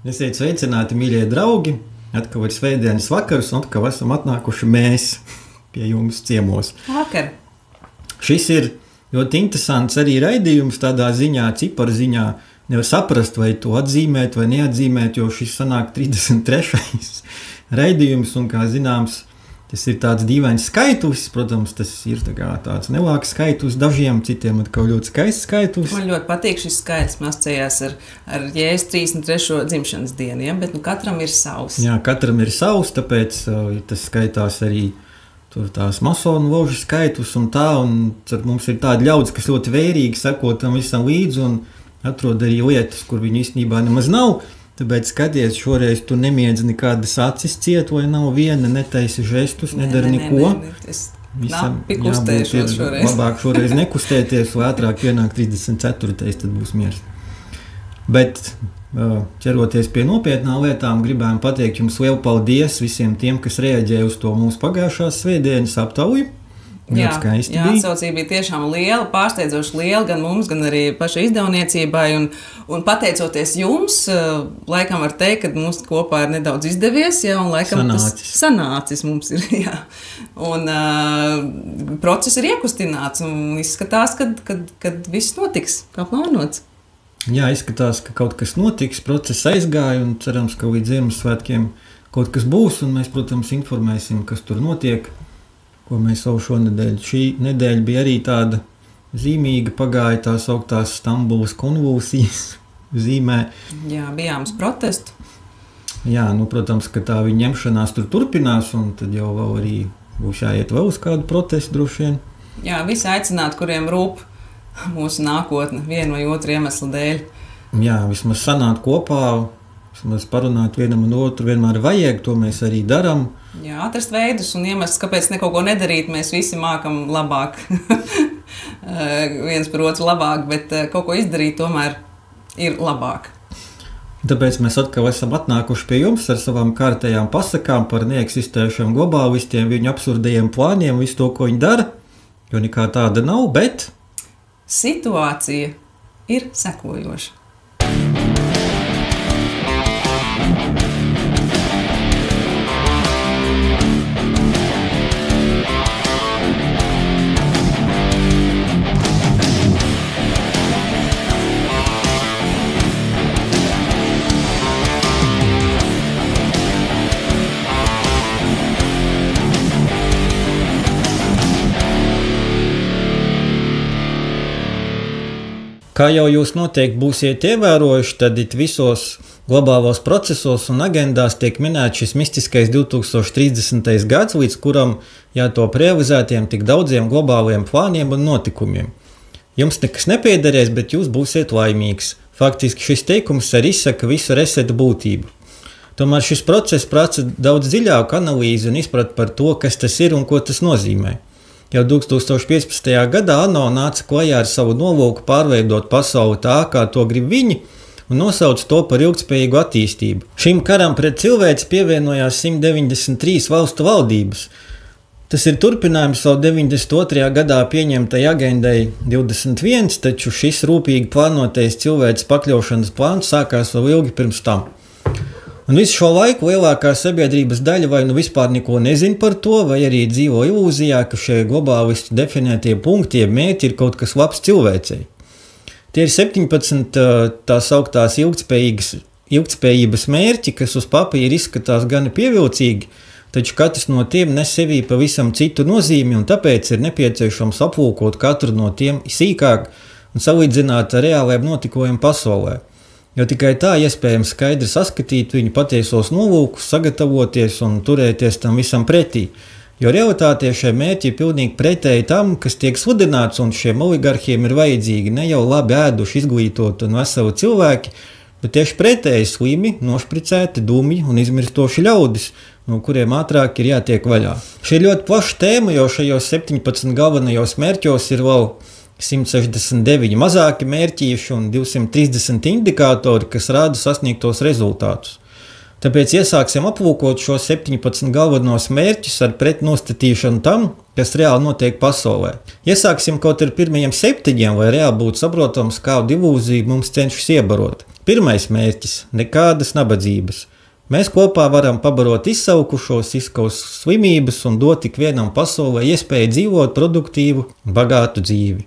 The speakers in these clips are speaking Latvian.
Esiet sveicināti, mīļie draugi! Atkal ir svētdienas vakars, un atkal esam atnākuši mēs pie jums ciemos. Vakar. Šis ir ļoti interesants arī raidījums tādā ziņā, ciparu ziņā. Nevar saprast, vai to atzīmēt vai neatzīmēt, jo šis sanāk 33. raidījums, un kā zināms, tas ir tāds dīvains skaitlis. Protams, tas ir tāds nelāks skaitlis dažiem, citiem atkal ļoti skaists skaitlis. Man ļoti patīk šis skaitlis, man asociējās ar Jēzus 33. dzimšanas dienu, ja? Bet katram ir savs. Jā, katram ir savs, tāpēc tas skaitās arī tur tās masonu ložu skaitlis un tā, un mums ir tādi ļaudis, kas ļoti vērīgi seko tam visam līdzi un atrod arī lietas, kur viņi īstenībā nemaz nav. Tāpēc skaties, šoreiz tu nemiedz nekādas acis ciet, vai nav viena, netaisi žestus, nedara neko. Visam jābūt šoreiz. Labāk šoreiz nekustēties, lai ātrāk pienāk 34. tad būs miers. Bet ķeroties pie nopietnām lietām, gribējām pateikt jums lielu paldies visiem tiem, kas reaģēja uz to mūsu pagājušās svētdienas aptauju. Jā, atsaucība bija tiešām liela, pārsteidzoši liela gan mums, gan arī pašai izdevniecībai. Un pateicoties jums, laikam var teikt, ka mums kopā ir nedaudz izdevies, jā, un laikam sanācis mums ir, jā. Un process ir iekustināts, un izskatās, kad viss notiks, kā plānots. Jā, izskatās, ka kaut kas notiks, process aizgāja, un cerams, ka līdz Ziemassvētkiem kaut kas būs, un mēs, protams, informēsim, kas tur notiek. Ko mēs jau šonedēļ. Šī nedēļa bija arī tāda zīmīga, pagāja tās augtās Stambulas konvulsijas zīmē. Jā, bijām uz protestu. Jā, protams, ka tā viņa ņemšanās tur turpinās, un tad jau vēl arī būs jāiet vēl uz kādu protestu droši vien. Jā, visi aicināti, kuriem rūp mūsu nākotne, vienu vai otru iemeslu dēļ. Jā, vismaz sanāt kopā, vismaz parunāt vienam un otru vienmēr vajag, to mēs arī darām. Jā, atrast veidus un iemesls, kāpēc ne kaut ko nedarīt, mēs visi mākam labāk, viens par otru labāk, bet kaut ko izdarīt tomēr ir labāk. Tāpēc mēs atkal esam atnākuši pie jums ar savām kārtējām pasakām par neeksistējušiem globālistiem, viņu absurdajiem plāniem, visu to, ko viņi dara, jo nekā tāda nav, bet situācija ir sekojoša. Kā jau jūs noteikti būsiet ievērojuši, tad visos globālos procesos un agendās tiek minēts šis mistiskais 2030. gads, līdz kuram jātop realizētiem tik daudziem globāliem plāniem un notikumiem. Jums nekas nepiederēs, bet jūs būsiet laimīgs. Faktiski šis teikums arī izsaka visu reseta būtību. Tomēr šis process prasa daudz dziļāku analīzi un izpratni par to, kas tas ir un ko tas nozīmē. Jau 2015. gadā ANO nāca klajā ar savu nolūku pārveidot pasauli tā, kā to grib viņi, un nosauc to par ilgtspējīgu attīstību. Šim karam pret cilvēci pievienojās 193 valstu valdības. Tas ir turpinājums jau 92. gadā pieņemtai agendai 21, taču šis rūpīgi plānotais cilvēces pakļaušanas plāns sākās vēl ilgi pirms tam. Un visu šo laiku lielākā sabiedrības daļa vai vispār neko nezina par to, vai arī dzīvo ilūzijā, ka šie globālistu definētie punkti, jeb mērķi ir kaut kas labs cilvēcei. Tie ir 17 tās augtās ilgtspējības mērķi, kas uz papīra izskatās gan pievilcīgi, taču katrs no tiem nes sevī pavisam citu nozīmi, un tāpēc ir nepieciešams aplūkot katru no tiem sīkāk un salīdzināt ar reāliem notikumiem pasaulē. Jo tikai tā iespējams skaidri saskatīt viņu patiesos nolūkus, sagatavoties un turēties tam visam pretī. Jo realitātē šie mērķi ir pilnīgi pretēji tam, kas tiek sludināts, un šiem oligarhiem ir vajadzīgi ne jau labi ēduši, izglītoti un veseli cilvēki, bet tieši pretēji slimi, nošpricēti, dumi un izmirstoši ļaudis, no kuriem ātrāk ir jātiek vaļā. Šī ir ļoti plaša tēma, jo šajos 17 galvenajos mērķos ir vēl 169 mazāki mērķīši un 230 indikātori, kas rāda sasniegtos rezultātus. Tāpēc iesāksim aplūkot šos 17 galvenos mērķus ar pretnostatīšanu tam, kas reāli notiek pasaulē. Iesāksim kaut ar pirmajiem 7, lai reāli būtu saprotams, kādu ilūziju mums cenšas iebarot. Pirmais mērķis – nekādas nabadzības. Mēs kopā varam pabarot izsaukušos, izskaust slimības un dot ikvienam pasaulē iespēju dzīvot produktīvu, bagātu dzīvi.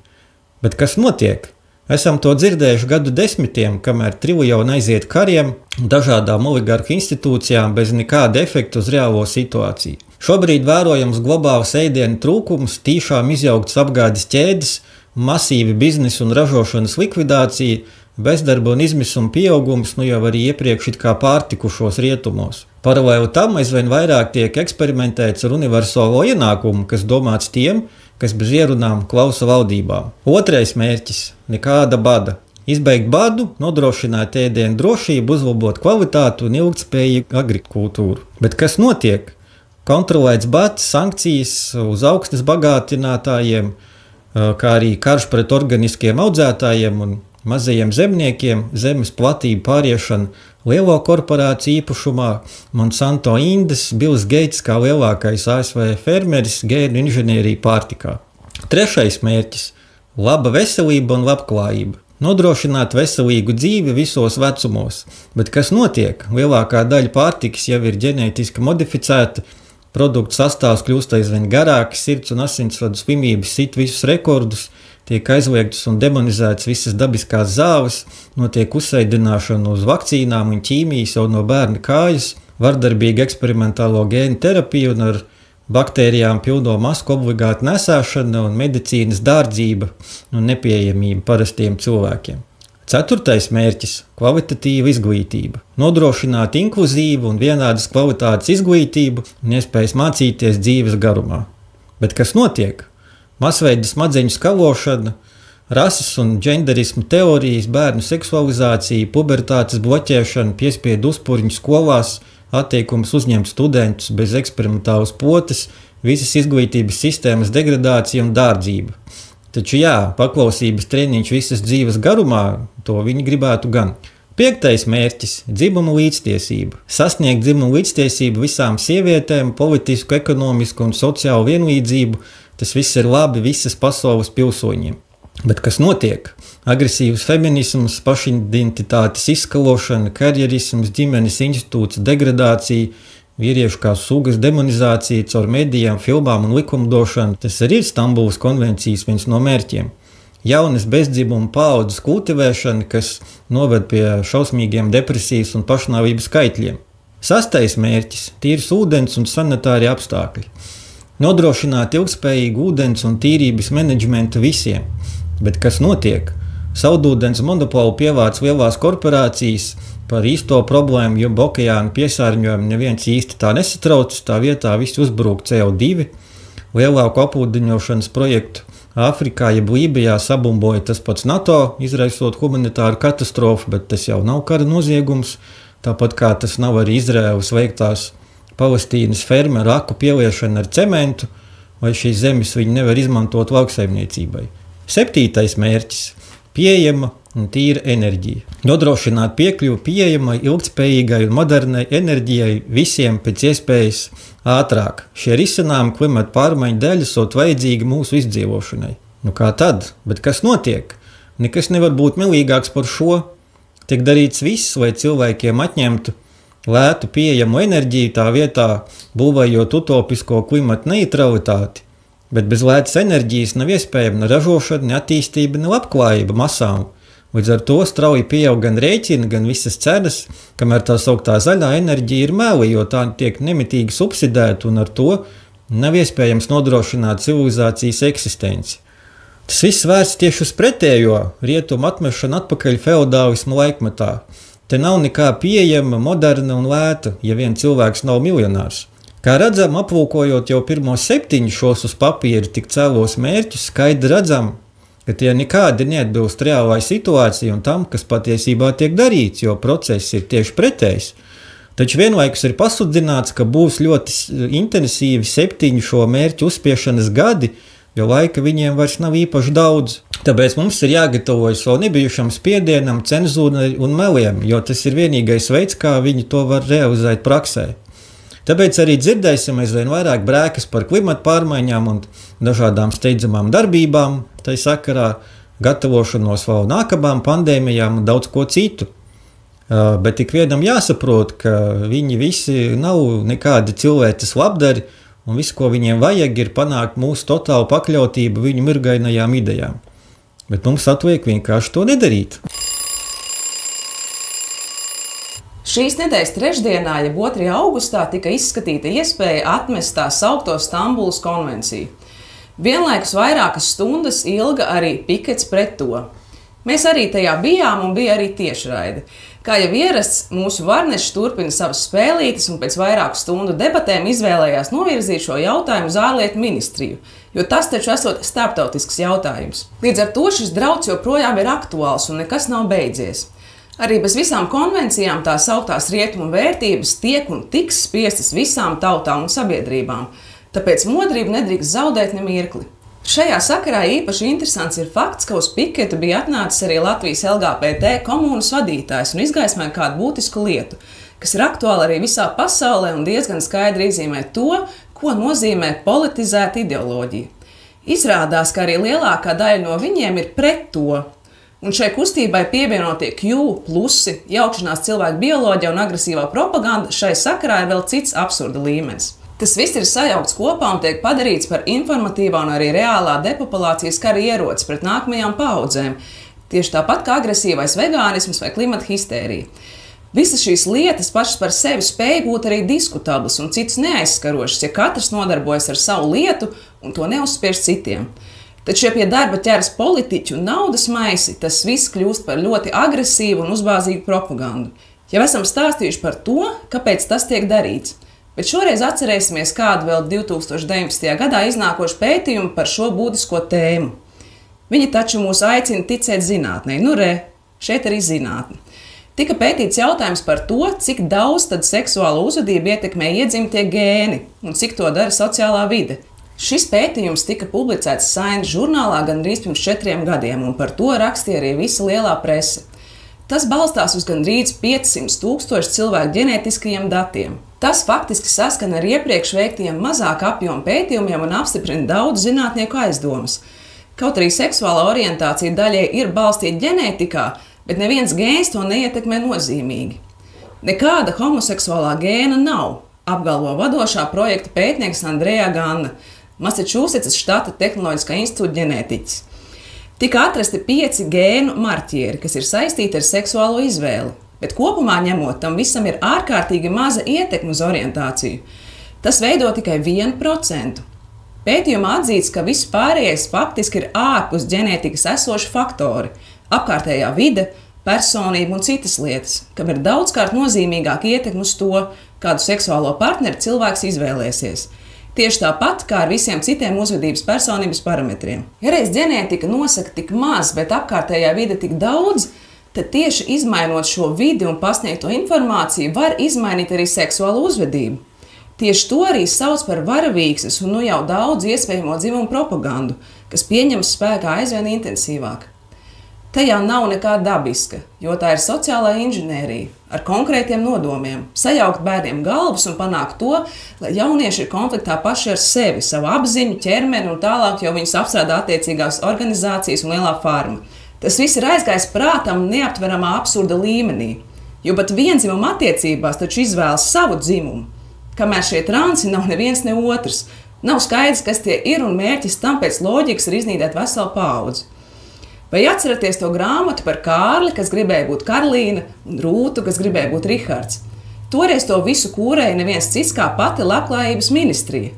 Bet kas notiek? Esam to dzirdējuši gadu desmitiem, kamēr triljoni aiziet kariem un dažādām oligarhu institūcijām bez nekāda efekta uz reālo situāciju. Šobrīd vērojams globāls ēdienu trūkums, tīšām izjauktas apgādes ķēdes, masīvi biznesa un ražošanas likvidācija, bezdarba un izmisuma pieaugums, jau arī iepriekš it kā pārtikušos rietumos. Paralēli tam aizvien vairāk tiek eksperimentēts ar universālo ienākumu, kas domāts tiem, kas bez ierunām klausa valdībām. Otrais mērķis – nekāda bada. Izbeigt badu, nodrošināt ēdienu drošību, uzlabot kvalitātu un ilgtspējīgu agrikultūru. Bet kas notiek? Kontrolēts bads, sankcijas uz augsnes bagātinātājiem, kā arī karš pret organiskiem audzētājiem un mazajiem zemniekiem, zemes platība pāriešana lielo korporāciju īpašumā, Monsanto Indes, Bills Gates kā lielākais ASV fermeris gēnu inženierija pārtikā. Trešais mērķis – laba veselība un labklājība. Nodrošināt veselīgu dzīvi visos vecumos. Bet kas notiek? Lielākā daļa pārtikas jau ir ģenētiski modificēta, produktu sastāvs kļūst aizvien garāks, sirds un asinsvadu slimības sit visus rekordus, tiek aizliegtas un demonizētas visas dabiskās zāles, notiek uzsēdināšana uz vakcīnām un ķīmijas jau no bērna kājas, vardarbīga eksperimentālo gēnu terapija un ar baktērijām pilno masku obligāta nesāšana un medicīnas dārdzība un nepieejamība parastiem cilvēkiem. Ceturtais mērķis – kvalitatīva izglītība. Nodrošināt inkluzīvu un vienādas kvalitātes izglītību un iespējas mācīties dzīves garumā. Bet kas notiek? Masveida smadzeņu skalošana, rases un dženderismu teorijas, bērnu seksualizācija, pubertātes bloķēšana, piespiedu uzpurņu skolās, atteikums uzņemt studentus bez eksperimentālas potes, visas izglītības sistēmas degradācija un dārdzība. Taču jā, paklausības treniņš visas dzīves garumā, to viņi gribētu gan. Piektais mērķis – dzimuma līdztiesība. Sasniegt dzimumu līdztiesību visām sievietēm, politisku, ekonomisku un sociālu vienlīdzību, tas viss ir labi visas pasaules pilsoņiem. Bet kas notiek? Agresīvs feminisms, pašidentitātes izskalošana, karjerisms, ģimenes institūts, degradācija, vīriešu kā sugas demonizācija caur medijām, filmām un likumdošanu. Tas arī ir Stambulas konvencijas viens no mērķiem. Jaunas bezdzimuma paaudzes kultivēšana, kas noved pie šausmīgiem depresijas un pašnāvības skaitļiem. Sastais mērķis – tīrs ūdens un sanitāri apstākļi. Nodrošināt ilgspējīgu ūdens un tīrības menedžmentu visiem. Bet kas notiek? Saldūdens monopolu pievāc lielās korporācijas, par īsto problēmu, jo okeāna piesārņojumu neviens īsti tā nesatraucas, tā vietā visi uzbrūk CO2. Lielāku apūdeņošanas projektu Āfrikā, jeb Lībijā sabumboja tas pats NATO, izraisot humanitāru katastrofu, bet tas jau nav kara noziegums, tāpat kā tas nav arī Izraēlas veiktās Palestīnas fermeru aku pieliešana ar cementu, vai šīs zemes viņi nevar izmantot lauksaimniecībai. Septītais mērķis – pieejama un tīra enerģija. Nodrošināt piekļuvi pieejamai, ilgtspējīgai un modernai enerģijai visiem pēc iespējas ātrāk. Šie risinājumi klimata pārmaiņu dēļ esot vajadzīgi mūsu izdzīvošanai. Nu kā tad? Bet kas notiek? Nekas nevar būt melīgāks par šo. Tiek darīts viss, lai cilvēkiem atņemtu lētu pieejamu enerģiju tā vietā, būvējot utopisko klimata neutralitāti. Bet bez lētas enerģijas nav iespējama ne ražošana, ne attīstība, ne labklājība masām. Līdz ar to strauji pieaug gan rēķini, gan visas cenas, kamēr tā sauktā zaļā enerģija ir meli, jo tā tiek nemitīgi subsidēta un ar to nav iespējams nodrošināt civilizācijas eksistenci. Tas viss vērsts tieši uz pretējo rietumu atmešanu atpakaļ feodālismu laikmetā. Te nav nekā pieejama, moderna un lēta, ja vien cilvēks nav miljonārs. Kā redzam, aplūkojot jau pirmos 7 šos uz papīra tik cēlos mērķus, skaidri redzam, ka tie nekādi neatbilst reālai situācijai un tam, kas patiesībā tiek darīts, jo process ir tieši pretējs. Taču vienlaikus ir pasludināts, ka būs ļoti intensīvi 7 šo mērķu uzspiešanas gadi, jo laika viņiem vairs nav īpaši daudz. Tāpēc mums ir jāgatavojas vēl nebijušam spiedienam, cenzūrai un meliem, jo tas ir vienīgais veids, kā viņi to var realizēt praksē. Tāpēc arī dzirdēsim aizvien vairāk brēkas par klimata pārmaiņām un dažādām steidzamām darbībām, tai sakarā gatavošanos vēl nākamām pandēmijām un daudz ko citu. Bet tik vienam jāsaprot, ka viņi visi nav nekādi cilvēces labdari, un viss, ko viņiem vajag, ir panākt mūsu totālu pakļautību viņu mirgainajām idejām. Bet mums atliek vienkārši to nedarīt. Šīs nedēļas trešdienā, jeb 2. augustā, tika izskatīta iespēja atmest tā saukto Stambulas konvenciju. Vienlaikus vairākas stundas ilga arī pikets pret to. Mēs arī tajā bijām un bija arī tiešraide. Kā jau ierasts, mūsu varneši turpina savas spēlītes un pēc vairāku stundu debatēm izvēlējās novirzīt šo jautājumu uz ārlietu ministriju, jo tas taču esot starptautisks jautājums. Līdz ar to šis drauds joprojām ir aktuāls un nekas nav beidzies. Arī bez visām konvencijām tās sauktās rietumu vērtības tiek un tiks spiestas visām tautām un sabiedrībām, tāpēc modrību nedrīkst zaudēt ne mirkli. Šajā sakarā īpaši interesants ir fakts, ka uz piketu bija atnācis arī Latvijas LGBT komūnas vadītājs un izgaismoja kādu būtisku lietu, kas ir aktuāla arī visā pasaulē un diezgan skaidri izzīmē to, ko nozīmē politizēta ideoloģija. Izrādās, ka arī lielākā daļa no viņiem ir pret to, un šai kustībai pievienotie Q plusi, jaukšanās cilvēku bioloģija un agresīvā propaganda šai sakarā ir vēl cits absurda līmenis. Tas viss ir sajaukts kopā un tiek padarīts par informatīvā un arī reālā depopulācijas kara ieroci pret nākamajām paaudzēm, tieši tāpat kā agresīvais vegānisms vai klimata histērija. Visas šīs lietas pašas par sevi spēj būt arī diskutablas un citas neaizskarošas, ja katrs nodarbojas ar savu lietu un to neuzspiež citiem. Taču, ja pie darba ķeras politiķu un naudas maisi, tas viss kļūst par ļoti agresīvu un uzbāzīgu propagandu. Jau esam stāstījuši par to, kāpēc tas tiek darīts. Bet šoreiz atcerēsimies kādu vēl 2019. gadā iznākošu pētījumu par šo būtisko tēmu. Viņi taču mūs aicina ticēt zinātnei. Nu re, šeit arī zinātne. Tika pētīts jautājums par to, cik daudz tad seksuālo uzvedību ietekmē iedzimtie gēni un cik to dara sociālā vide. Šis pētījums tika publicēts Science žurnālā gandrīz pirms 4 gadiem, un par to rakstīja arī visa lielā prese. Tas balstās uz gandrīz 500,000 cilvēku ģenētiskajiem datiem. Tas faktiski saskan ar iepriekš veiktiem mazāka apjoma pētījumiem un apstiprina daudz zinātnieku aizdomas. Kaut arī seksuālā orientācija daļai ir balstīta ģenētikā, bet neviens gēns to neietekmē nozīmīgi. Nekāda homoseksuālā gēna nav, apgalvo vadošā projekta pētnieks Andreja Ganna, Massachusetts štata Tehnoloģiskā institūta ģenētiķis. Tika atrasti 5 gēnu marķieri, kas ir saistīti ar seksuālo izvēli. Bet kopumā ņemot, tam visam ir ārkārtīgi maza ietekme uz orientāciju. Tas veido tikai 1%. Pētījumā atzīts, ka viss pārējais faktiski ir ārpus ģenētikas esoši faktori – apkārtējā vide, personība un citas lietas, kam ir daudzkārt nozīmīgāka ietekme uz to, kādu seksuālo partneri cilvēks izvēlēsies. Tieši tāpat kā ar visiem citiem uzvedības personības parametriem. Ja reiz ģenētika nosaka tik maz, bet apkārtējā vide tik daudz, tad tieši izmainot šo vidi un pasniegto informāciju var izmainīt arī seksuālu uzvedību. Tieši to arī sauc par varavīksnes un nu jau daudz iespējamo dzimumu propagandu, kas pieņems spēkā aizvien intensīvāk. Tajā nav nekā dabiska, jo tā ir sociālā inženērija ar konkrētiem nodomiem – sajaukt bērniem galvas un panākt to, lai jaunieši ir konfliktā paši ar sevi, savu apziņu, ķermeni un tālāk jau viņus apstrādā attiecīgās organizācijas un lielā farma. Tas viss ir aizgājis prātam neaptveramā absurda līmenī, jo pat vienzimuma attiecībās taču izvēlas savu dzimumu, kamēr šie transi nav neviens ne otrs. Nav skaidrs, kas tie ir un mērķis tam pēc loģikas ir iznīdēt veselu paudzi. Vai atceraties to grāmatu par Kārli, kas gribēja būt Karlīna, un Rūtu, kas gribēja būt Rihards? Toreiz to visu kūrēja neviens cits kā pati Labklājības ministrija.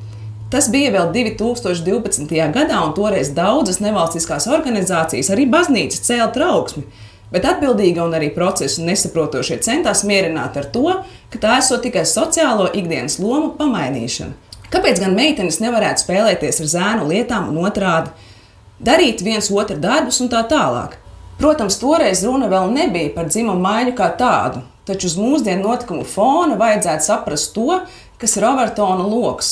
Tas bija vēl 2012. gadā, un toreiz daudzas nevalstiskās organizācijas, arī baznīcas cēla trauksmi, bet atbildīga un arī procesu nesaprotošie centās mierināt ar to, ka tā esot tikai sociālo ikdienas lomu pamainīšana. Kāpēc gan meitenes nevarētu spēlēties ar zēnu lietām un otrādi? Darīt viens otru darbus un tā tālāk. Protams, toreiz runa vēl nebija par dzimumu maiņu kā tādu, taču uz mūsdienu notikumu fona vajadzētu saprast to, kas ir Overtona loks,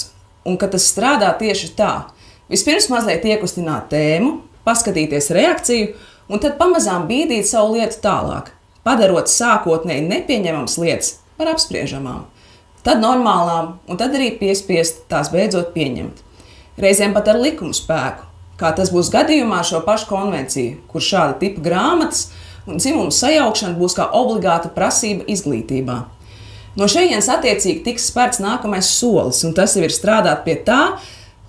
un ka tas strādā tieši tā. Vispirms mazliet iekustināt tēmu, paskatīties reakciju, un tad pamazām bīdīt savu lietu tālāk, padarot sākotnēji nepieņemamas lietas par apspriežamām, tad normālām, un tad arī piespiest tās beidzot pieņemt. Reizēm pat ar likumu spēku. Kā tas būs gadījumā ar šo pašu konvenciju, kur šāda tipa grāmatas un dzimumu sajaukšana būs kā obligāta prasība izglītībā. No šejienes attiecīgi tiks spērts nākamais solis, un tas jau ir strādāt pie tā,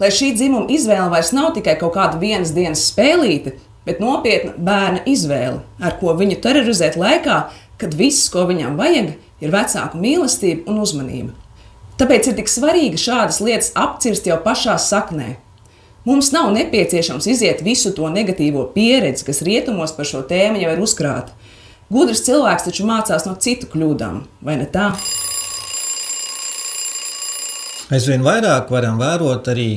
lai šī dzimuma izvēle vairs nav tikai kaut kāda vienas dienas spēlīte, bet nopietna bērna izvēle, ar ko viņu terorizēt laikā, kad viss, ko viņam vajag, ir vecāku mīlestība un uzmanība. Tāpēc ir tik svarīgi šādas lietas apcirst jau pašā saknē. Mums nav nepieciešams iziet visu to negatīvo pieredzi, kas rietumos par šo tēmu jau ir uzkrāta. Gudrs cilvēks taču mācās no citu kļūdām, vai ne tā? Aizvien vairāk varam vērot arī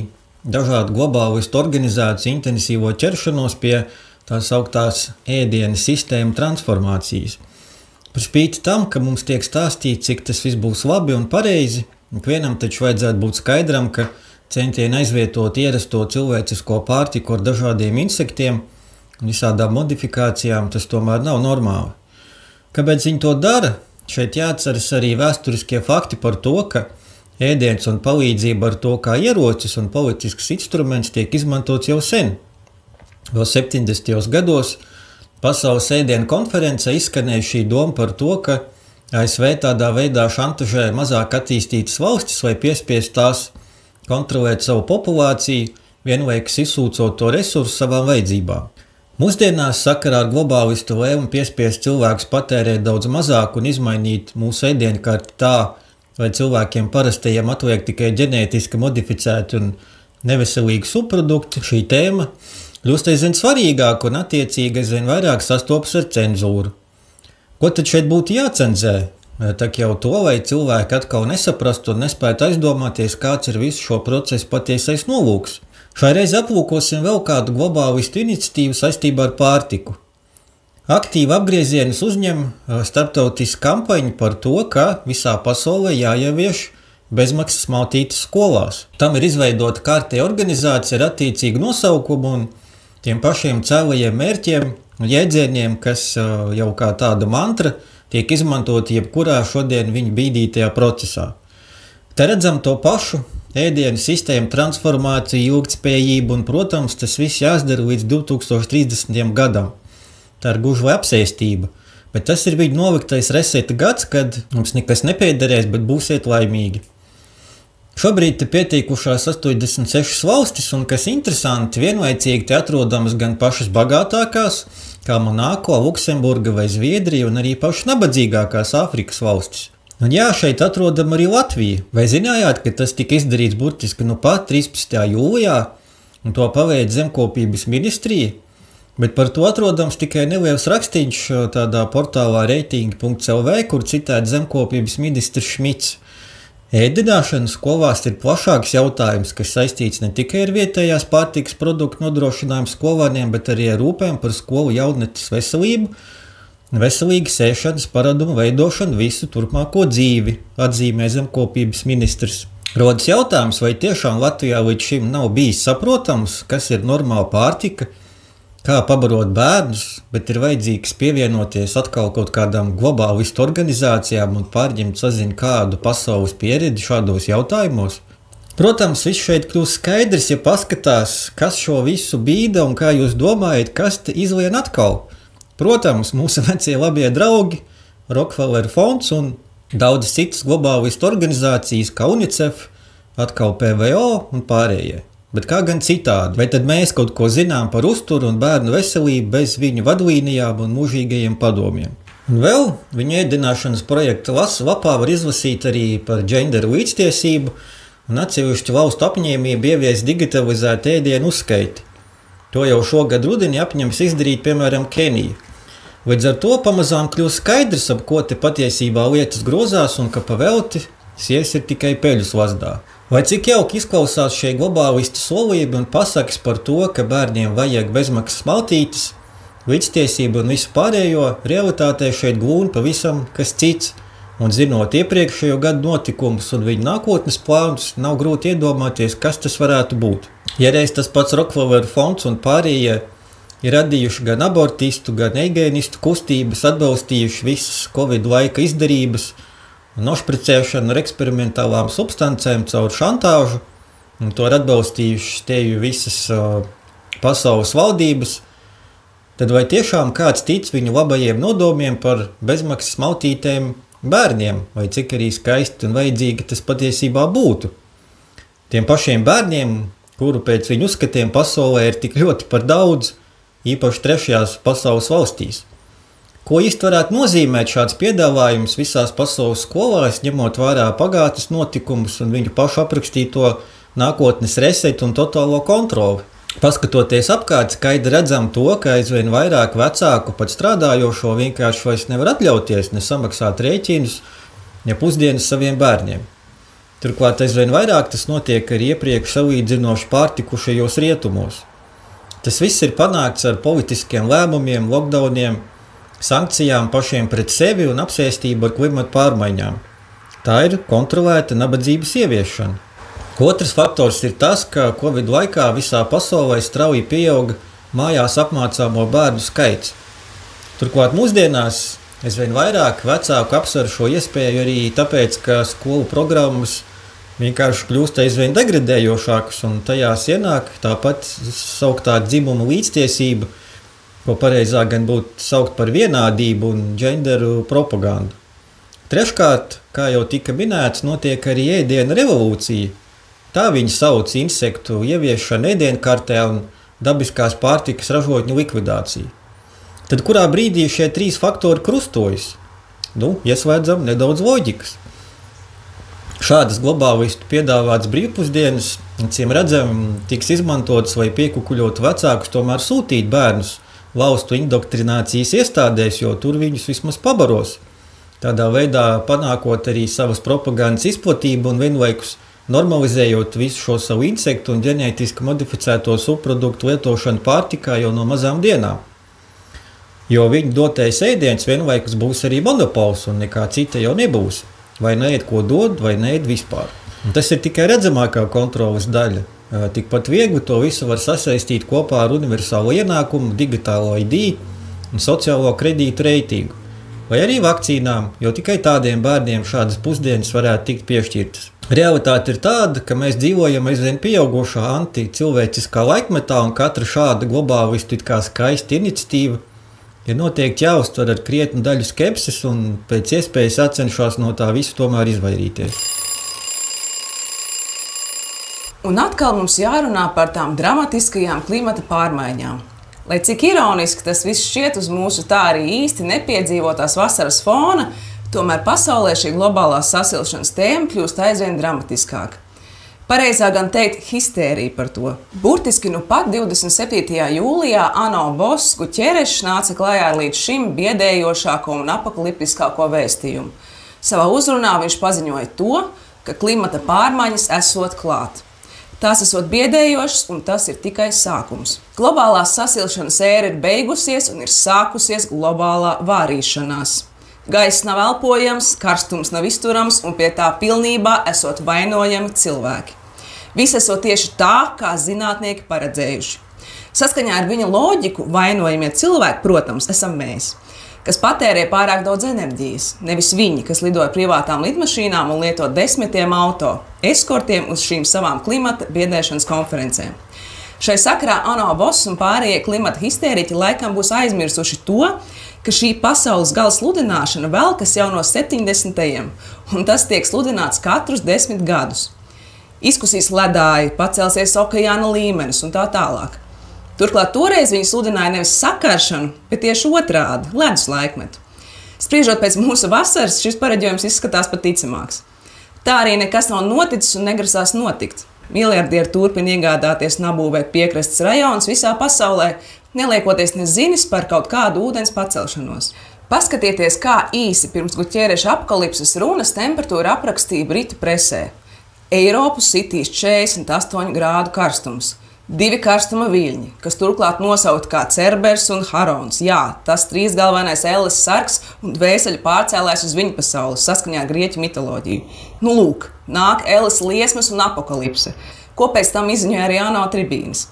dažādu globālistu organizāciju intensīvo ķeršanos pie tā sauktās ēdienu sistēmu transformācijas. Par spīti tam, ka mums tiek stāstīts, cik tas viss būs labi un pareizi, ikvienam taču vajadzētu būt skaidram, ka centieni aizvietot ierasto cilvēcisko pārtiku ar dažādiem insektiem un visādām modifikācijām, tas tomēr nav normāli. Kāpēc viņi to dara? Šeit jāatceras arī vēsturiskie fakti par to, ka ēdiens un palīdzība ar to kā ierocis un politisks instruments tiek izmantots jau sen. Vēl 70. gados Pasaules ēdienu konferencē izskanēja šī doma par to, ka ASV tādā veidā šantažē mazāk attīstītas valstis, lai piespiest tās kontrolēt savu populāciju, vienlaikus izsūcot to resursu savām vajadzībām. Mūsdienās sakarā ar globālistu vēlmi piespiest cilvēkus patērēt daudz mazāk un izmainīt mūsu ēdienkarti tā, lai cilvēkiem parastajiem atliek tikai ģenētiski modificēti un neveselīgi subprodukti, šī tēma kļūst aizvien svarīgāk un attiecīgi aizvien vairāk sastopas ar cenzūru. Ko tad šeit būtu jācenzē? Tak jau to, lai cilvēki atkal nesaprastu un nespētu aizdomāties, kāds ir visu šo procesu patiesais nolūks. Šai reizi aplūkosim vēl kādu globālistu iniciatīvu saistībā ar pārtiku. Aktīvi apgriezienus uzņem starptautiska kampaņa par to, ka visā pasaulē jāievieš bezmaksas maltītes skolās. Tam ir izveidota kārtēja organizācija ar attiecīgu nosaukumu un tiem pašiem cēlajiem mērķiem un jēdzieniem, kas jau kā tāda mantra tiek izmantoti jebkurā šodien viņu bīdītajā procesā. Te redzam to pašu ēdienu sistēmu transformāciju, ilgtspējību un, protams, tas viss jāizdara līdz 2030. gadam. Tā ir gluži apsēstība, bet tas ir viņu noliktais reseta gads, kad mums nekas nepiederēs, bet būsiet laimīgi. Šobrīd te pietiekušās 86 valstis, un kas interesanti, vienlaicīgi te atrodamas gan pašas bagātākās, kā Monako, Luksemburga vai Zviedrija, un arī pašas nabadzīgākās Āfrikas valstis. Un jā, šeit atrodam arī Latviju. Vai zinājāt, ka tas tika izdarīts burtiski nu pat 13. jūlijā, un to paveic Zemkopības ministrija? Bet par to atrodams tikai neliels rakstīņš tādā portālā reitingi.lv, kur citēt Zemkopības ministrs Šmits. Ēdināšana skolās ir plašāks jautājums, kas saistīts ne tikai ar vietējās pārtikas produktu nodrošinājumu skolāniem, bet arī ar rūpēm par skolu jaunatnes veselību, veselīgi sēšanas paradumu veidošanu visu turpmāko dzīvi, atzīmē Zemkopības ministrs. Rodas jautājums, vai tiešām Latvijā līdz šim nav bijis saprotams, kas ir normāla pārtika, kā pabarot bērnus, bet ir vajadzīgs pievienoties atkal kaut kādām globālistu organizācijām un pārņemt sazin kādu pasaules pieredzi šādos jautājumos. Protams, viss šeit kļūst skaidrs, ja paskatās, kas šo visu bīda un kā jūs domājat, kas te izlien atkal. Protams, mūsu vecie labie draugi, Rockefeller fonds un daudzas citas globālistu organizācijas kā UNICEF, atkal PVO un pārējie. Bet kā gan citādi? Vai tad mēs kaut ko zinām par uzturu un bērnu veselību bez viņu vadlīnijām un mūžīgajiem padomiem? Un vēl viņa ēdināšanas projekta lapā var izlasīt arī par dženderu līdztiesību un atsevišķu valstu apņēmību ieviest digitalizētu ēdienu uzskaiti. To jau šogad rudenī apņems izdarīt, piemēram, Kenija. Līdz ar to pamazām kļūst skaidrs, ap ko te patiesībā lietas grozās un ka pavelti sievas ir tikai peļu slazdā. Vai cik jauki izklausās šie globālisti solījumi un pasakas par to, ka bērniem vajag bezmaksas maltītes, līdztiesību un visu pārējo, realitātē šeit glūna pavisam kas cits, un zinot iepriekšējo gadu notikumus un viņu nākotnes plānus, nav grūti iedomāties, kas tas varētu būt. Ja reiz tas pats Rockefeller fonds un pārējie ir radījuši gan abortistu, gan eugēnistu kustības, atbalstījuši visas Covid laika izdarības, nošpricēšanu ar eksperimentālām substancēm caur šantāžu, un to ir atbalstījuši teju visas pasaules valdības, tad vai tiešām kāds tic viņu labajiem nodomiem par bezmaksas maltītēm bērniem, vai cik arī skaisti un vajadzīgi tas patiesībā būtu? Tiem pašiem bērniem, kuru pēc viņu uzskatiem pasaulē ir tik ļoti par daudz, īpaši trešajās pasaules valstīs. Ko īsti varētu nozīmēt šāds piedāvājums visās pasaules skolās, ņemot vērā pagātnes notikumus un viņu pašu aprakstīto nākotnes resetu un totālo kontroli? Paskatoties apkārt, skaidri redzam to, ka aizvien vairāk vecāku, pat strādājošo, vienkārši vairs nevar atļauties ne samaksāt rēķinus, ne pusdienas saviem bērniem. Turklāt aizvien vairāk tas notiek arī iepriekš salīdzinoši pārtikušajos rietumos. Tas viss ir panākts ar politiskiem lēmumiem, lockdowniem, sankcijām pašiem pret sevi un apsēstību ar klimatu pārmaiņām. Tā ir kontrolēta nabadzības ieviešana. Otrs faktors ir tas, ka Covid laikā visā pasaulē strauji pieauga mājās apmācāmo bērnu skaits. Turklāt mūsdienās aizvien vairāk vecāku apsver šo iespēju arī tāpēc, ka skolu programmas vienkārši kļūst aizvien degradējošākas un tajās ienāk tāpat sauktā dzimuma līdztiesība, ko pareizāk gan būtu saukt par vienādību un dženderu propagandu. Treškārt, kā jau tika minēts, notiek arī ēdiena revolūcija. Tā viņi sauc insektu ieviešanu ēdienkartē un dabiskās pārtikas ražotņu likvidāciju. Tad kurā brīdī šie trīs faktori krustojas? Ieslēdzam nedaudz loģikas. Šādas globālistu piedāvātas brīvpusdienas, ciem redzam, tiks izmantotas, lai piekukuļotu vecākus tomēr sūtīt bērnus valstu indoktrinācijas iestādēs, jo tur viņus vismaz pabaros. Tādā veidā panākot arī savas propagandas izplatību un vienlaikus normalizējot visu šo savu insektu un ģenētiski modificēto subproduktu lietošanu pārtikā jau no mazām dienām. Jo viņu dotais ēdiens vienlaikus būs arī monopols un nekā cita jau nebūs. Vai neēd, ko dod, vai neēd vispār. Un tas ir tikai redzamākā kontroles daļa. Tikpat viegli to visu var sasaistīt kopā ar universālo ienākumu, digitālo ID un sociālo kredītu reitingu. Vai arī vakcīnām, jo tikai tādiem bērniem šādas pusdienas varētu tikt piešķirtas. Realitāte ir tāda, ka mēs dzīvojam aizvien pieaugušā anticilvēciskā laikmetā un katra šāda globālistu it kā skaista iniciatīva ir noteikti jāuztver ar krietnu daļu skepses un pēc iespējas atcenšās no tā visu tomēr izvairīties. Un atkal mums jārunā par tām dramatiskajām klimata pārmaiņām. Lai cik ironiski tas viss šķiet uz mūsu tā arī īsti nepiedzīvotās vasaras fona, tomēr pasaulē šī globālās sasilšanas tēma kļūst aizvien dramatiskāka. Pareizāk gan teikt histērija par to. Burtiski nu pat 27. jūlijā ANO boss Guterres nāca klajā ar līdz šim biedējošāko un apokaliptiskāko vēstījumu. Savā uzrunā viņš paziņoja to, ka klimata pārmaiņas esot klāt. Tās esot biedējošas, un tas ir tikai sākums. Globālās sasilšanas ēra ir beigusies un ir sākusies globālā vārīšanās. Gaiss nav elpojams, karstums nav izturams un pie tā pilnībā esot vainojami cilvēki. Viss esot tieši tā, kā zinātnieki paredzējuši. Saskaņā ar viņa loģiku vainojamie cilvēki, protams, esam mēs, kas patērē pārāk daudz enerģijas, nevis viņi, kas lido ar privātām lidmašīnām un lieto desmitiem auto, eskortiem uz šīm savām klimata biedēšanas konferencēm. Šai sakarā ANO boss un pārējie klimata histēriķi laikam būs aizmirsuši to, ka šī pasaules gala sludināšana velkas jau no 70. un tas tiek sludināts katrus 10 gadus. Izkusīs ledāji, pacelsies okeāna līmenis un tā tālāk. Turklāt toreiz viņi sludināja nevis sakaršanu, bet tieši otrādi – ledus laikmetu. Spriežot pēc mūsu vasaras, šis pareģojums izskatās pat ticamāks. Tā arī nekas nav noticis un negrasās notikt. Miljardieri turpina iegādāties un apbūvēt piekrastes rajonus visā pasaulē, neliekoties nezinis par kaut kādu ūdens pacelšanos. Paskatieties, kā īsi pirms Guterreša apokalipses runas temperatūra aprakstīja Britu presē. Eiropu sitīs 48 grādu karstums, 2 karstuma viļņi, kas turklāt nosaukt kā Cerbers un Harons. Jā, tas 3 galvenais elles sargs un dvēseļu pārcēlājs uz viņa pasaules, saskaņā ar grieķu mitoloģiju. Nu lūk, nāk elles liesmas un apokalipse, ko pēc tam izziņoja arī ANO tribīnes.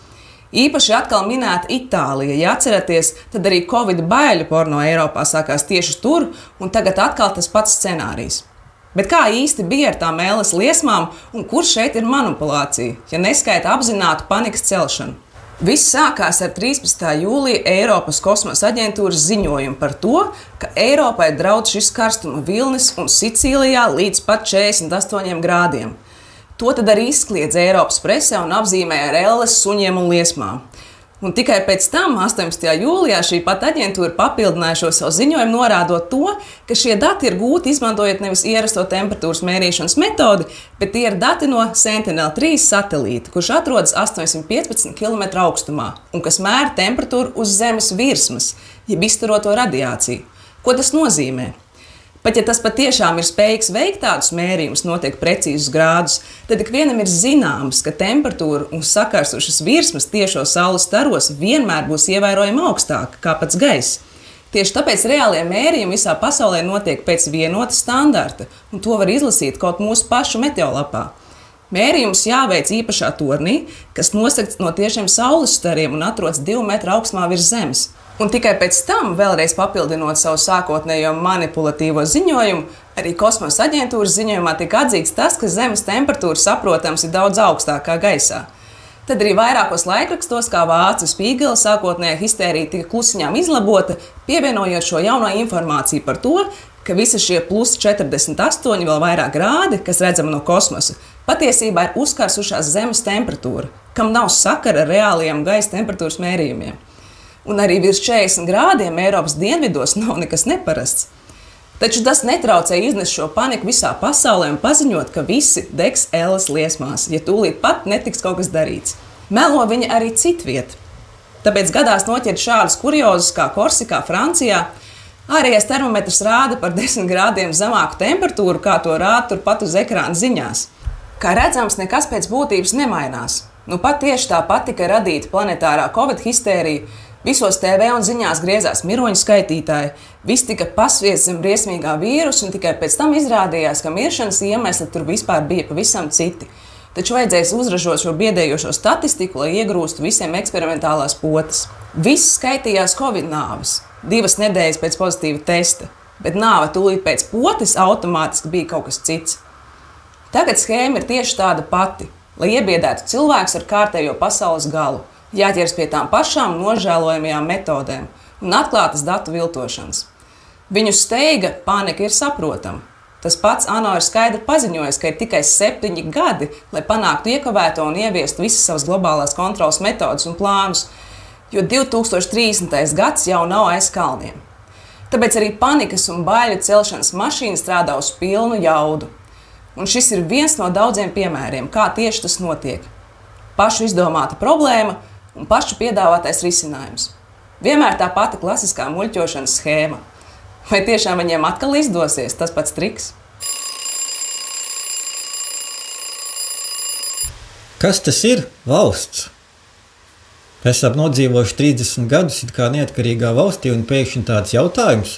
Īpaši atkal minēta Itālija. Ja atceraties, tad arī Covid baiļu porno Eiropā sākās tieši tur, un tagad atkal tas pats scenārijs. Bet kā īsti bija ar tām ēles liesmām, un kur šeit ir manipulācija, ja neskaita apzinātu panikas celšanu? Viss sākās ar 13. jūlija Eiropas kosmosa aģentūras ziņojumu par to, ka Eiropai draud šis karstuma vilnis un Sicīlijā līdz pat 48 grādiem. To tad arī izkliedza Eiropas presē un apzīmēja ar elles, suņiem un liesmām. Un tikai pēc tam, 18. jūlijā, šī pat aģentūra papildināja šo savu ziņojumu, norādot to, ka šie dati ir gūti izmantojot nevis ierasto temperatūras mērīšanas metodi, bet tie ir dati no Sentinel-3 satelīta, kurš atrodas 815 km augstumā un kas mēra temperatūru uz Zemes virsmas, jeb izturoto radiāciju. Ko tas nozīmē? Pat ja tas patiešām ir spējīgs veikt tādus mērījumus, notiek precīzus grādus, tad ikvienam ir zināms, ka temperatūra un sakarsušas virsmas tiešo saules staros vienmēr būs ievērojami augstāka kā pats gaiss. Tieši tāpēc reālie mērījumi visā pasaulē notiek pēc vienota standarta, un to var izlasīt kaut mūsu pašu meteolapā. Mērījums jāveic īpašā tornī, kas nosegts no tiešiem saules stariem un atrodas 2 metru augstumā virs Zemes. Un tikai pēc tam, vēlreiz papildinot savu sākotnējo manipulatīvo ziņojumu, arī kosmosa aģentūras ziņojumā tika atzīts tas, ka Zemes temperatūra, saprotams, ir daudz augstākā gaisā. Tad arī vairākos laikrakstos, kā Vācu Spiegel, sākotnējā histērija tika klusiņām izlabota, pievienojot šo jauno informāciju par to, ka visi šie plus 48 vēl vairāk grādi, kas redzama no kosmosa, patiesībā ir uzkarsušās Zemes temperatūra, kam nav sakara ar reālajiem gaisa temperatūras mērījumiem. Un arī virs 40 grādiem Eiropas dienvidos nav nekas neparasts. Taču tas netraucēja iznest šo paniku visā pasaulē un paziņot, ka visi degs elles liesmās, ja tūlīt pat netiks kaut kas darīts. Melo viņa arī citviet. Tāpēc gadās noķert šādus kuriozus kā Korsikā, Francijā. Ārējais termometrs rāda par 10 grādiem zemāku temperatūru, kā to rāda turpat uz ekrāna ziņās. Kā redzams, nekas pēc būtības nemainās. Nu pat tieši tāpat tika radīta planetārā Covid histērija. Visos TV un ziņās griezās miroņu skaitītāji, viss tika pasviests zem briesmīgā vīrusa, un tikai pēc tam izrādījās, ka miršanas iemesli tur vispār bija pavisam citi. Taču vajadzēs uzražot šo biedējošo statistiku, lai iegrūstu visiem eksperimentālās potes. Viss skaitījās Covid nāves, 2 nedēļas pēc pozitīva testa, bet nāve tūlīt pēc potes automātiski bija kaut kas cits. Tagad schēma ir tieši tāda pati, lai iebiedētu cilvēks ar kārtējo pasaules galu. Jāķers pie tām pašām nožēlojamajām metodēm un atklātas datu viltošanas. Viņu steiga panika ir saprotama. Tas pats ANO ir skaidri paziņojis, ka ir tikai 7 gadi, lai panāktu iekavēto un ieviestu visas savas globālās kontrolas metodas un plānus, jo 2030. gads jau nav aiz kalniem. Tāpēc arī panikas un baiļu celšanas mašīna strādā uz pilnu jaudu. Un šis ir viens no daudziem piemēriem, kā tieši tas notiek. Pašu izdomāta problēma un pašu piedāvātais risinājums. Vienmēr tā pati klasiskā muļķošanas schēma. Vai tiešām viņiem atkal izdosies tas pats triks? Kas tas ir valsts? Esam nodzīvojuši 30 gadus it kā neatkarīgā valstī un pēkšņi tāds jautājums.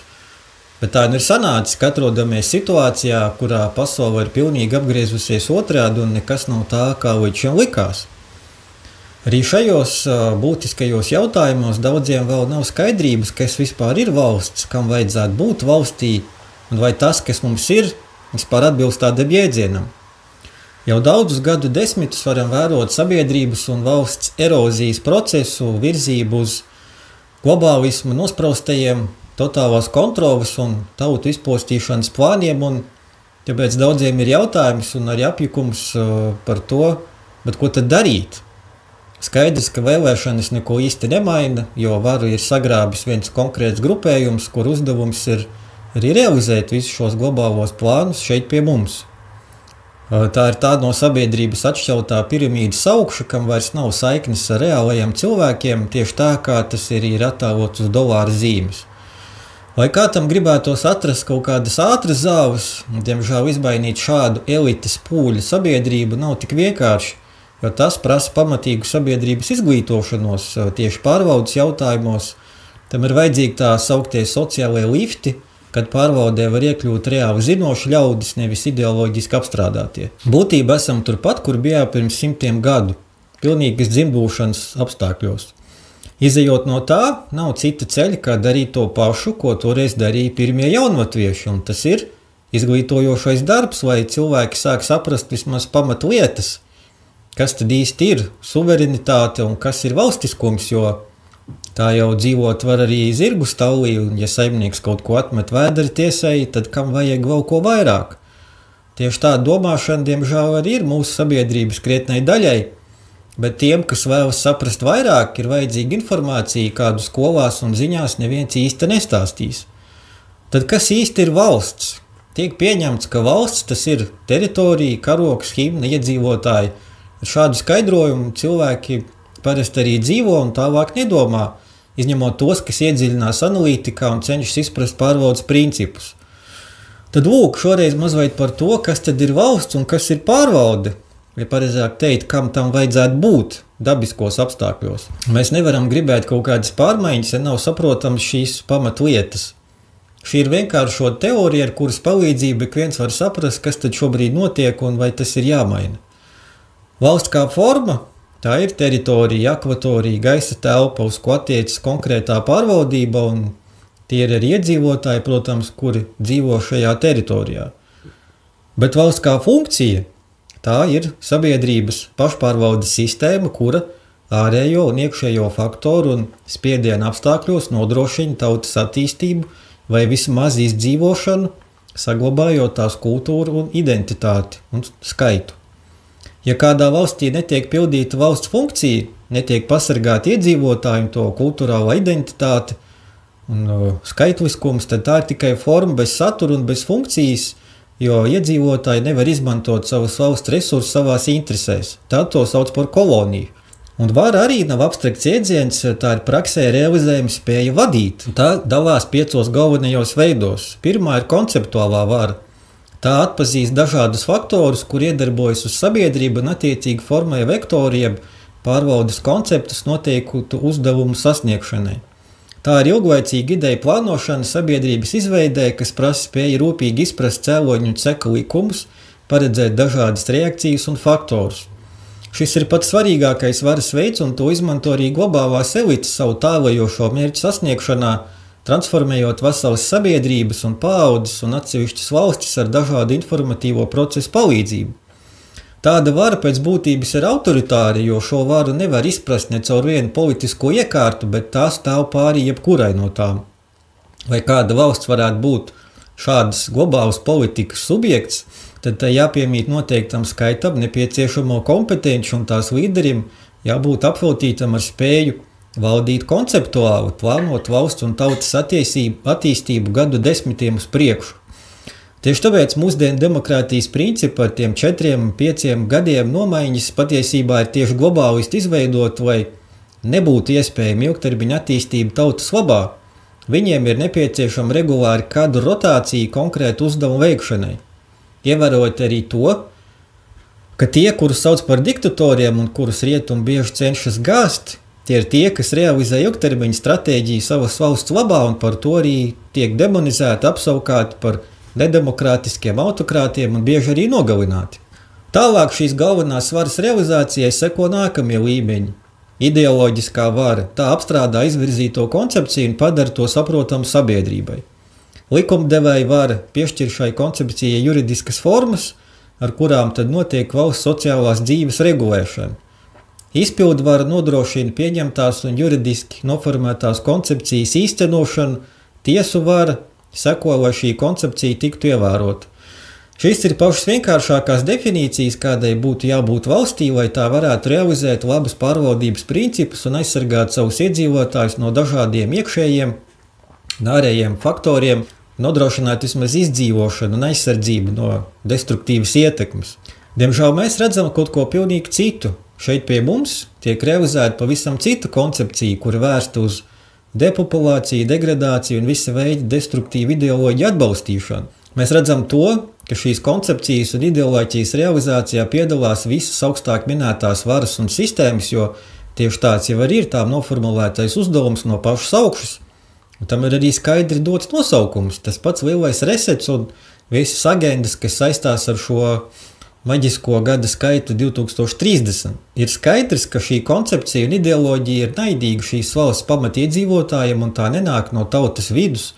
Bet tā nu ir sanācis, ka atrodamies situācijā, kurā pasaule ir pilnīgi apgriezusies otrādi un nekas nav tā, kā līdz šim likās. Arī šajos būtiskajos jautājumos daudziem vēl nav skaidrības, kas vispār ir valsts, kam vajadzētu būt valstī, un vai tas, kas mums ir, vispār atbilst tādam jēdzienam. Jau daudzus gadu desmitus varam vērot sabiedrības un valsts erozijas procesu, virzību uz globālismu, nospraustajiem totālās kontroles un tautu izpostīšanas plāniem, un tāpēc daudziem ir jautājums un arī apjukums par to, bet ko tad darīt? Skaidrs, ka vēlēšanas neko īsti nemaina, jo varu ir sagrābis viens konkrēts grupējums, kur uzdevums ir arī realizēt visus šos globālos plānus šeit pie mums. Tā ir tāda no sabiedrības atšķeltā piramīdas augša, kam vairs nav saiknes ar reālajiem cilvēkiem, tieši tā, kā tas ir attēlots uz dolāra zīmes. Lai kādam gribētos atrast kaut kādas ātras zāles, diemžēl izmainīt šādu elites pūļu sabiedrību nav tik vienkārši, jo tas prasa pamatīgu sabiedrības izglītošanos tieši pārvaldes jautājumos. Tam ir vajadzīgi tā sauktie sociālie lifti, kad pārvaldē var iekļūt reāli zinoši ļaudis, nevis ideoloģiski apstrādātie. Būtībā esam turpat, kur bijām pirms 100 gadu, pilnīgas dzimbūšanas apstākļos. Izejot no tā, nav cita ceļa, kā darīt to pašu, ko toreiz darīja pirmie jaunatvieši, un tas ir izglītojošais darbs, lai cilvēki sāk saprast vismaz pamatlietas. kas tad īsti ir suverenitāte un kas ir valstiskums, jo tā jau dzīvot var arī zirgu stallī, un ja saimnieks kaut ko atmet vēderi tiesai, tad kam vajag vēl ko vairāk? Tieši tāda domāšana, diemžēl, arī ir mūsu sabiedrības krietnai daļai, bet tiem, kas vēlas saprast vairāk, ir vajadzīga informācija, kādu skolās un ziņās neviens īsti nestāstīs. Tad kas īsti ir valsts? Tiek pieņemts, ka valsts tas ir teritorija, karogs, himna, iedzīvotāji. Ar šādu skaidrojumu cilvēki parasti arī dzīvo un tālāk nedomā, izņemot tos, kas iedziļinās analītikā un cenšas izprast pārvaldes principus. Tad lūk, šoreiz mazliet par to, kas tad ir valsts un kas ir pārvalde, vai pareizāk teikt, kam tam vajadzētu būt dabiskos apstākļos. Mēs nevaram gribēt kaut kādas pārmaiņas, ja nav saprotams šīs pamatlietas. Šī ir vienkāršo teorija, ar kuras palīdzību ik viens var saprast, kas tad šobrīd notiek un vai tas ir jāmaina. Valsts kā forma, tā ir teritorija, akvatorija, gaisa telpa, uz ko attiecas konkrētā pārvaldība, un tie ir arī iedzīvotāji, protams, kuri dzīvo šajā teritorijā. Bet valsts kā funkcija, tā ir sabiedrības pašpārvaldes sistēma, kura ārējo un iekšējo faktoru un spiedienu apstākļos nodrošina tautas attīstību vai vismaz izdzīvošanu, saglabājot tās kultūru un identitāti un skaitu. Ja kādā valstī netiek pildīta valsts funkcija, netiek pasargāti iedzīvotāji un to kultūrālā identitāte un skaitliskums, tad tā ir tikai forma bez satura un bez funkcijas, jo iedzīvotāji nevar izmantot savus valsts resursus savās interesēs. Tā to sauc par koloniju. Un vara arī nav abstrakts jēdziens, tā ir praksē realizējama spēja vadīt. Tā dalās 5 galvenajos veidos. Pirmā ir konceptuālā vara. Tā atpazīst dažādus faktorus, kur iedarbojas uz sabiedrību un attiecīgi formē vektori, jeb pārvaldes konceptus noteiktu uzdevumu sasniegšanai. Tā ir ilglaicīga ideja plānošana sabiedrības izveidē, kas prasa spēju rūpīgi izprast cēloņu un seku likumus, paredzēt dažādas reakcijas un faktorus. Šis ir pats svarīgākais varas veids, un to izmanto arī globālās elites savu tālajošo mērķu sasniegšanā, transformējot veselas sabiedrības un paaudzes un atsevišķas valstis ar dažādu informatīvo procesu palīdzību. Tāda vara pēc būtības ir autoritāra, jo šo varu nevar izprast ne caur vienu politisko iekārtu, bet tā stāv pāri jebkurai no tām. Vai kāda valsts varētu būt šādas globālas politikas subjekts, tad tai jāpiemīt noteiktam skaitam nepieciešamo kompetenci un tās līderim jābūt apveltītam ar spēju valdīt konceptuāli, plānot valsts un tautas attīstību gadu desmitiem uz priekšu. Tieši tāpēc mūsdienu demokrātijas principi ar tiem 4-5 gadiem nomaiņas patiesībā ir tieši globālisti izveidot, lai nebūtu iespējama ilgtermiņa attīstība tautas labā. Viņiem ir nepieciešama regulāri kadru rotācija konkrētu uzdevumu veikšanai. Ievērot arī to, ka tie, kurus sauc par diktatoriem un kurus rietumi bieži cenšas gāzt, tie ir tie, kas realizē ilgtermiņa stratēģiju savas valsts labā un par to arī tiek demonizēti, apsaukāti par nedemokrātiskiem autokrātiem un bieži arī nogalināti. Tālāk šīs galvenās varas realizācijai seko nākamie līmeņi. Ideoloģiskā vara, tā apstrādā izvirzīto koncepciju un padara to saprotamu sabiedrībai. Likumdevēja vara piešķir šai koncepcijai juridiskas formas, ar kurām tad notiek valsts sociālās dzīves regulēšana. Izpildu vara nodrošina pieņemtās un juridiski noformētās koncepcijas īstenošanu, tiesu vara seko, lai šī koncepcija tiktu ievērota. Šis ir pašas vienkāršākās definīcijas, kādai būtu jābūt valstī, lai tā varētu realizēt labas pārvaldības principus un aizsargāt savus iedzīvotājus no dažādiem iekšējiem un ārējiem faktoriem, nodrošināt vismaz izdzīvošanu un aizsardzību no destruktīvas ietekmes. Diemžēl mēs redzam kaut ko pilnīgi citu. Šeit pie mums tiek realizēta pavisam cita koncepcija, kura vērsta uz depopulāciju, degradāciju un visa veida destruktīvu ideoloģiju atbalstīšanu. Mēs redzam to, ka šīs koncepcijas un ideoloģijas realizācijā piedalās visas augstāk minētās varas un sistēmas, jo tieši tāds jau arī ir tām noformulētais uzdevums no pašas augšas. Un tam ir arī skaidri dots nosaukums, tas pats lielais resets un visas agendas, kas saistās ar šo maģisko gada skaitu 2030. Ir skaidrs, ka šī koncepcija un ideoloģija ir naidīga šīs valsts pamatiedzīvotājiem un tā nenāk no tautas vidus,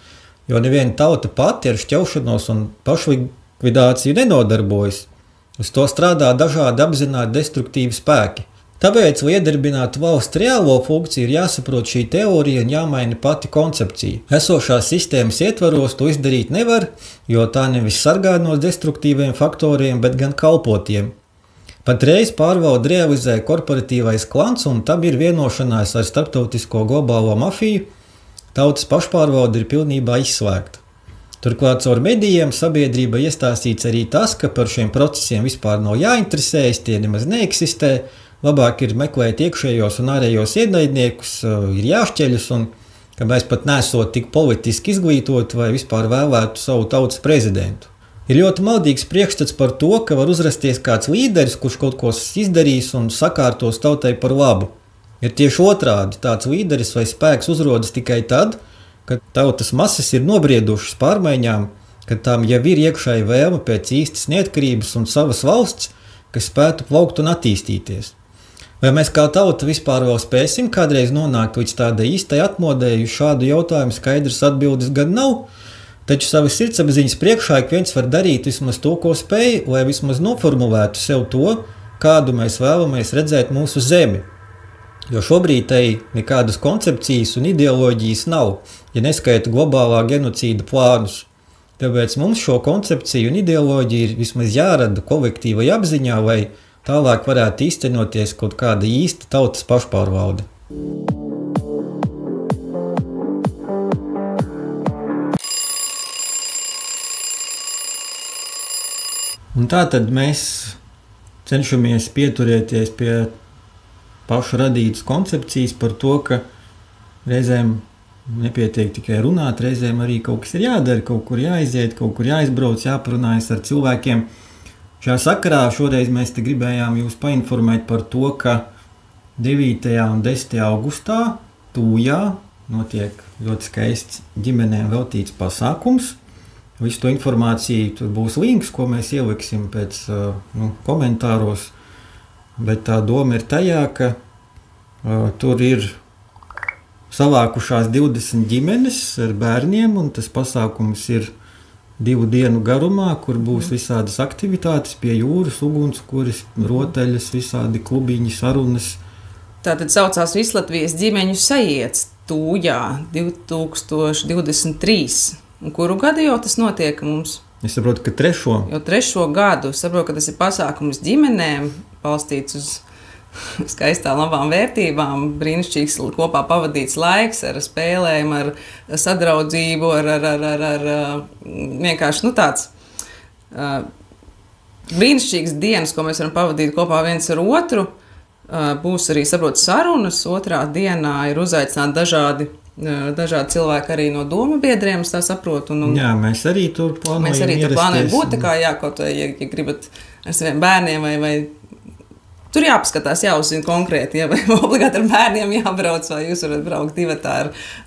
jo neviena tauta pati ar šķelšanos un pašlikvidāciju nenodarbojas. Uz to strādā dažādi apzināti destruktīvi spēki. Tāpēc, lai iedarbinātu valsts reālo funkciju, ir jāsaprot šī teorija un jāmaina pati koncepcija. Esošās sistēmas ietvaros to izdarīt nevar, jo tā nevis sargā no destruktīviem faktoriem, bet gan kalpotiem. Patreiz pārvaldu realizē korporatīvais klans, un tam ir vienošanās ar starptautisko globālo mafiju. Tautas pašpārvalde ir pilnībā izslēgta. Turklāt caur medijiem sabiedrība iestāstīts arī tas, ka par šiem procesiem vispār nav jāinteresējas, tie nemaz neeksistē. Labāk ir meklēt iekšējos un ārējos ienaidniekus, ir jāšķeļas, un ka mēs pat nesot tik politiski izglītoti vai vispār vēlētu savu tautas prezidentu. Ir ļoti maldīgs priekšstats par to, ka var uzrasties kāds līderis, kurš kaut ko izdarīs un sakārtos tautai par labu. Ir tieši otrādi, tāds līderis vai spēks uzrodas tikai tad, kad tautas masas ir nobriedušas pārmaiņām, kad tām jau ir iekšēji vēlme pēc īstas neatkarības un savas valsts, kas spētu plaukt un attīstīties. Vai mēs kā tauta vispār vēl spēsim kādreiz nonākt līdz tādai īstai atmodēji, uz šādu jautājumu skaidrs atbildes gan nav, taču savas sirdsapziņas priekšā ik viens var darīt vismaz to, ko spēj, lai vismaz noformulētu sev to, kādu mēs vēlamies redzēt mūsu zemi. Jo šobrīd tai nekādas koncepcijas un ideoloģijas nav, ja neskaita globālā genocīda plānus. Tāpēc mums šo koncepciju un ideoloģiju ir vismaz jārada kolektīvai apziņā, lai tālāk varētu īstenoties kaut kāda īsta tautas pašpārvalde. Un tā tad mēs cenšamies pieturēties pie pašu radītas koncepcijas par to, ka reizēm nepietiek tikai runāt, reizēm arī kaut kas ir jādara, kaut kur jāiziet, kaut kur jāizbrauc, jāparunājas ar cilvēkiem. Šajā sakarā šoreiz mēs te gribējām jūs painformēt par to, ka 9. un 10. augustā Tūjā notiek ļoti skaists ģimenēm veltīts pasākums. Visu to informāciju, tur būs links, ko mēs ieliksim pēc komentāros, bet tā doma ir tajā, ka tur ir savākušās 20 ģimenes ar bērniem, un tas pasākums ir 2 dienu garumā, kur būs visādas aktivitātes pie jūras, ugunskuris, rotaļas, visādi klubiņi, sarunas. Tātad saucās Vislatvijas ģimeņu sajiets Tūjā 2023. Un kuru gadu jau tas notiek mums? Es saprotu, ka 3. Jau 3. gadu. Saprotu, ka tas ir pasākums ģimenēm, balstīts uz skaistām, labām vērtībām, brīnišķīgs kopā pavadīts laiks ar spēlēm, ar sadraudzību, ar vienkārši tāds brīnišķīgs dienas, ko mēs varam pavadīt kopā viens ar otru. Būs arī, saprotu, sarunas. 2. dienā ir uzaicināti dažādi cilvēki arī no domu biedriem, es tā saprotu. Jā, mēs arī tur plānojam būt, tā kā kaut vai, ja gribat ar saviem bērniem vai tur jāpaskatās, jāuzzina konkrēti, ja vai obligāti ar bērniem jābrauc, vai jūs varat braukt divatā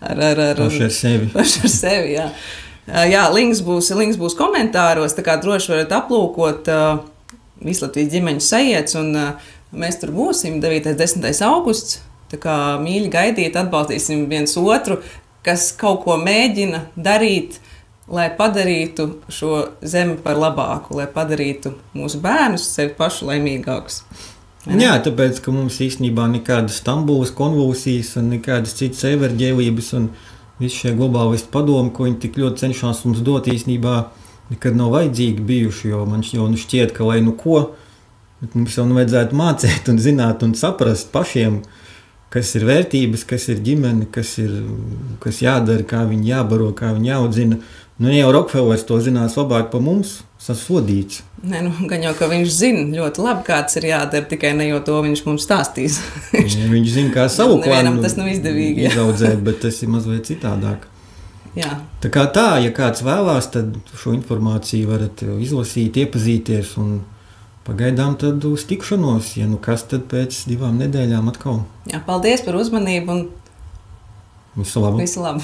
paši ar sevi. Paši ar sevi, jā. Jā, links būs komentāros, tā kā droši varat aplūkot Vislatvijas ģimeņu sajiets, un mēs tur būsim 9. 10. augusts, tā kā mīļi gaidīt, atbalstīsim viens otru, kas kaut ko mēģina darīt, lai padarītu šo zemi par labāku, lai padarītu mūsu bērnus sevi pašu laimīgākus. Jā, tāpēc, ka mums īstenībā nekādas Stambulas konvulsijas un nekādas citas everģēlības un visi šie globālisti padomi, ko viņi tik ļoti cenšās mums dot, īstenībā nekad nav vajadzīgi bijuši, jo man jau šķiet, ka lai nu ko, bet mums jau vajadzētu mācīt un zināt un saprast pašiem, kas ir vērtības, kas ir ģimene, kas jādara, kā viņi jābaro, kā viņi jāaudzina. Jau Rokfelers to zinās labāk par mums, sasodīts. Nē, gan jau, ka viņš zina ļoti labi, kā tas ir jādara, tikai ne jau to viņš mums stāstīs. Viņš zina, kā savu klānu tas nav izdevīgi, izaudzēt, bet tas ir mazliet citādāk. Jā. Tā kā tā, ja kāds vēlās, tad šo informāciju varat izlasīt, iepazīties un pagaidām tad uz tikšanos, ja kas tad pēc 2 nedēļām atkal. Jā, paldies par uzmanību un visu labu. Visu labu.